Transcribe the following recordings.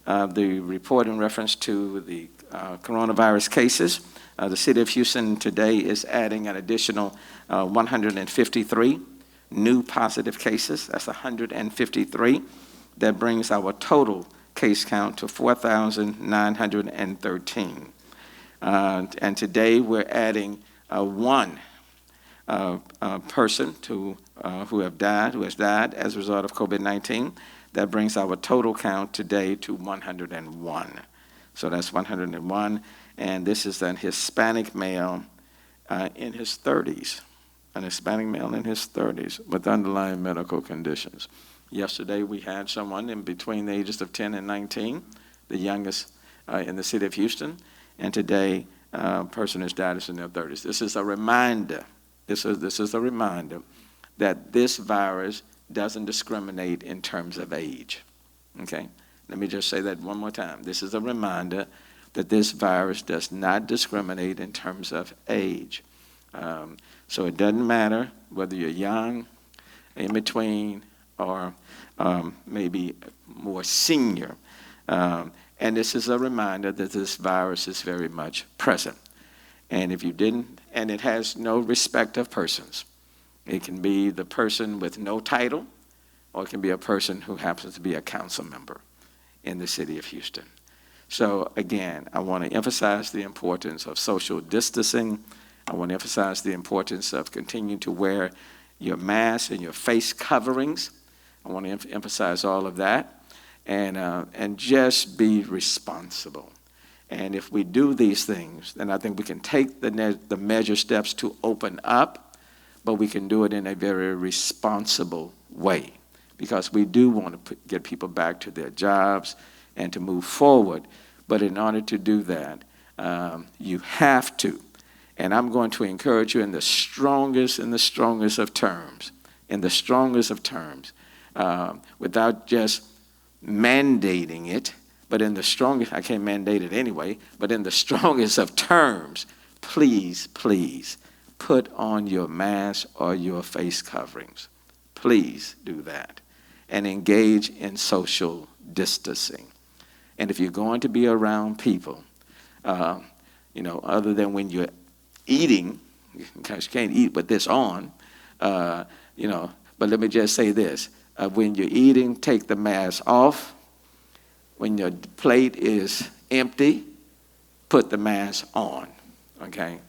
the report in reference to the coronavirus cases. The city of Houston today is adding an additional 153 new positive cases. That's 153. That brings our total case count to 4,913. And today we're adding one person who has died as a result of COVID-19. That brings our total count today to 101. So that's 101, and this is an Hispanic male in his 30s, an Hispanic male in his 30s with underlying medical conditions. Yesterday we had someone in between the ages of 10 and 19, the youngest in the city of Houston, and today a person who's died is in their 30s. This is a reminder, this is a reminder that this virus doesn't discriminate in terms of age, okay? Let me just say that one more time. This is a reminder that this virus does not discriminate in terms of age. So it doesn't matter whether you're young, in between, or maybe more senior. And this is a reminder that this virus is very much present. And if you didn't, and it has no respect of persons. It can be the person with no title, or it can be a person who happens to be a council member in the city of Houston. So again, I want to emphasize the importance of social distancing. I want to emphasize the importance of continuing to wear your mask and your face coverings. I want to emphasize all of that, and just be responsible. And if we do these things, then I think we can take the measured steps to open up, but we can do it in a very responsible way, because we do want to get people back to their jobs and to move forward. But in order to do that, you have to, and I'm going to encourage you in the strongest of terms, without just mandating it, but in the strongest, I can't mandate it anyway, but in the strongest of terms, please, please put on your mask or your face coverings. Please do that and engage in social distancing. And if you're going to be around people, other than when you're eating, because you can't eat with this on, but let me just say this. When you're eating, take the mask off. When your plate is empty, put the mask on, okay?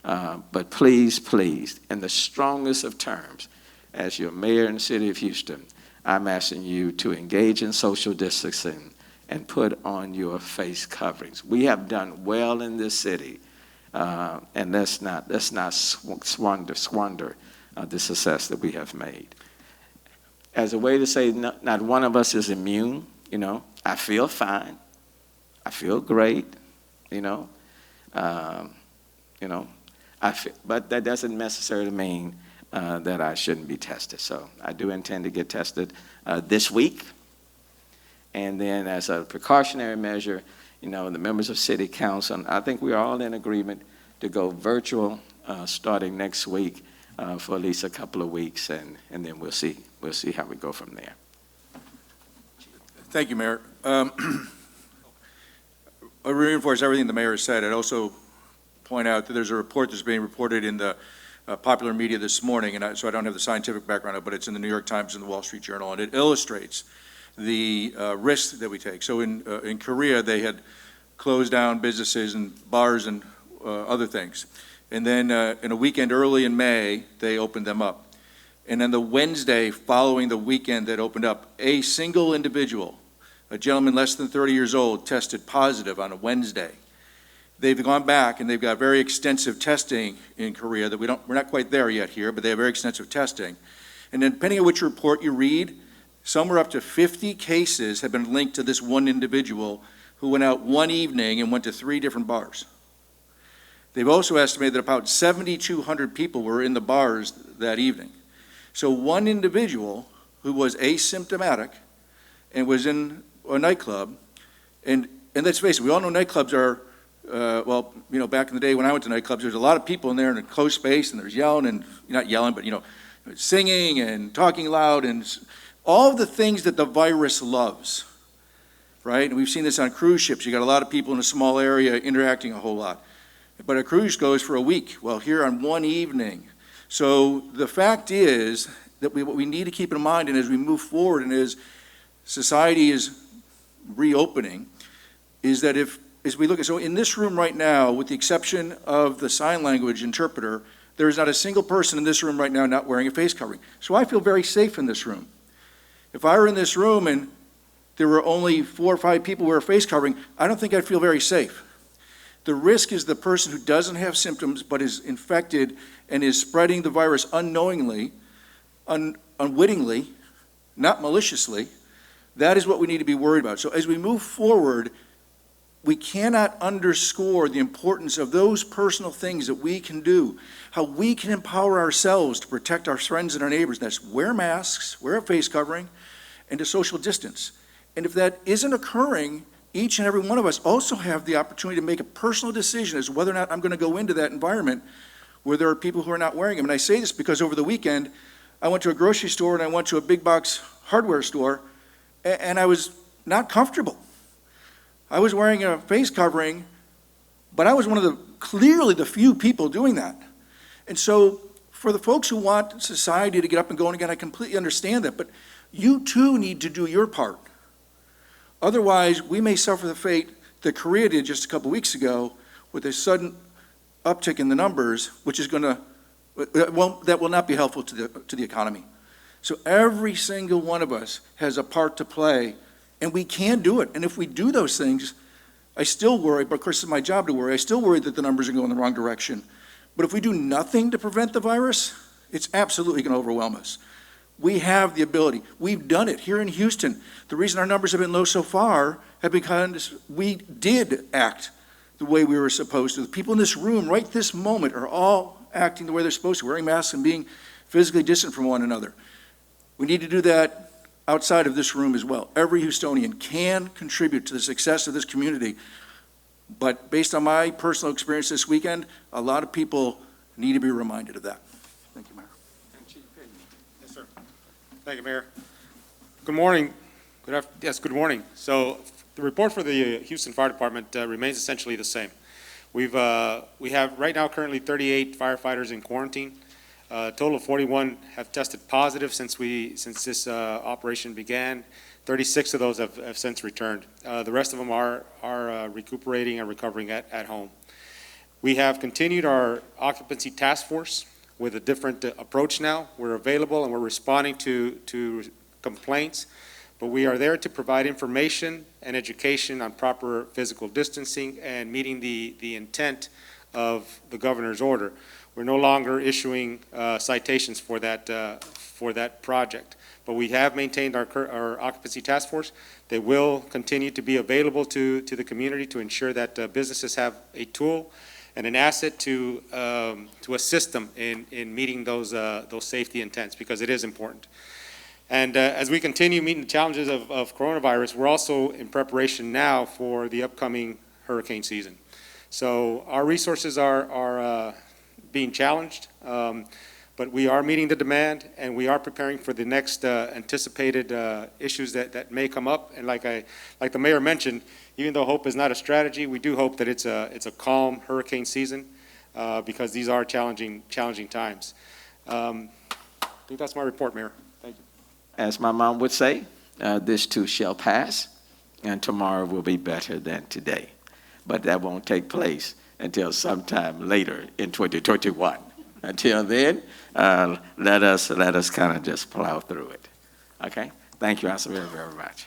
But please, please, in the strongest of terms, as your mayor in the city of Houston, I'm asking you to engage in social distancing and put on your face coverings. We have done well in this city, and let's not squander the success that we have made. As a way to say not one of us is immune, I feel fine, I feel great, but that doesn't necessarily mean that I shouldn't be tested. So I do intend to get tested this week. And then as a precautionary measure, the members of City Council, I think we're all in agreement to go virtual starting next week for at least a couple of weeks, and then we'll see how we go from there. Thank you, Mayor. I reinforce everything the mayor has said. I'd also point out that there's a report that's being reported in the popular media this morning, and so I don't have the scientific background of it, but it's in the New York Times and the Wall Street Journal, and it illustrates the risks that we take. So in Korea, they had closed down businesses and bars and other things. And then in a weekend early in May, they opened them up. And then the Wednesday following the weekend that opened up, a single individual, a gentleman less than 30 years old, tested positive on a Wednesday. They've gone back and they've got very extensive testing in Korea that we're not quite there yet here, but they have very extensive testing. And then depending on which report you read, somewhere up to 50 cases have been linked to this one individual who went out one evening and went to 3 different bars. They've also estimated that about 7,200 people were in the bars that evening. So one individual who was asymptomatic and was in a nightclub, and let's face it, we all know nightclubs are, back in the day when I went to nightclubs, there's a lot of people in there in a closed space, and there's yelling, and not yelling, but singing and talking loud, and all of the things that the virus loves. right? And we've seen this on cruise ships. You got a lot of people in a small area interacting a whole lot. But a cruise goes for a week. Well, here on one evening. So the fact is that what we need to keep in mind, and as we move forward and as society is reopening, is that as we look at, so in this room right now, with the exception of the sign language interpreter, there is not a single person in this room right now not wearing a face covering. So I feel very safe in this room. If I were in this room and there were only 4 or 5 people who wear a face covering, I don't think I'd feel very safe. The risk is the person who doesn't have symptoms but is infected and is spreading the virus unknowingly, unwittingly, not maliciously. That is what we need to be worried about. So as we move forward, we cannot underscore the importance of those personal things that we can do, how we can empower ourselves to protect our friends and our neighbors. That's wear masks, wear a face covering, and to social distance. And if that isn't occurring, each and every one of us also have the opportunity to make a personal decision as to whether or not I'm going to go into that environment where there are people who are not wearing them. And I say this because over the weekend, I went to a grocery store and I went to a big box hardware store, and I was not comfortable. I was wearing a face covering, but I was one of the clearly the few people doing that. And so for the folks who want society to get up and go, and again, I completely understand that, but you too need to do your part. Otherwise, we may suffer the fate that Korea did just a couple weeks ago with a sudden uptick in the numbers, which is going to, that will not be helpful to the economy. So every single one of us has a part to play, and we can do it. And if we do those things, I still worry, but of course it's my job to worry, I still worry that the numbers are going in the wrong direction. But if we do nothing to prevent the virus, it's absolutely going to overwhelm us. We have the ability. We've done it here in Houston. The reason our numbers have been low so far have because we did act the way we were supposed to. The people in this room right this moment are all acting the way they're supposed to, wearing masks and being physically distant from one another. We need to do that outside of this room as well. Every Houstonian can contribute to the success of this community. But based on my personal experience this weekend, a lot of people need to be reminded of that. Thank you, Mayor. Yes, sir. Thank you, Mayor. Good morning. Good morning. So the report for the Houston Fire Department remains essentially the same. We have right now currently 38 firefighters in quarantine. A total of 41 have tested positive since this operation began. 36 of those have since returned. The rest of them are recuperating and recovering at home. We have continued our occupancy task force with a different approach now. We're available and we're responding to complaints, but we are there to provide information and education on proper physical distancing and meeting the intent of the governor's order. We're no longer issuing citations for that project, but we have maintained our occupancy task force. They will continue to be available to the community to ensure that businesses have a tool and an asset to assist them in meeting those safety intents, because it is important. And as we continue meeting the challenges of coronavirus, we're also in preparation now for the upcoming hurricane season. So our resources are being challenged, but we are meeting the demand, and we are preparing for the next anticipated issues that may come up. And like the mayor mentioned, even though hope is not a strategy, we do hope that it's a calm hurricane season, because these are challenging times. I think that's my report, Mayor. Thank you. As my mom would say, this too shall pass, and tomorrow will be better than today. But that won't take place until sometime later in 2021. Until then, let us kind of just plow through it. Okay? Thank you, Asa, very, very much.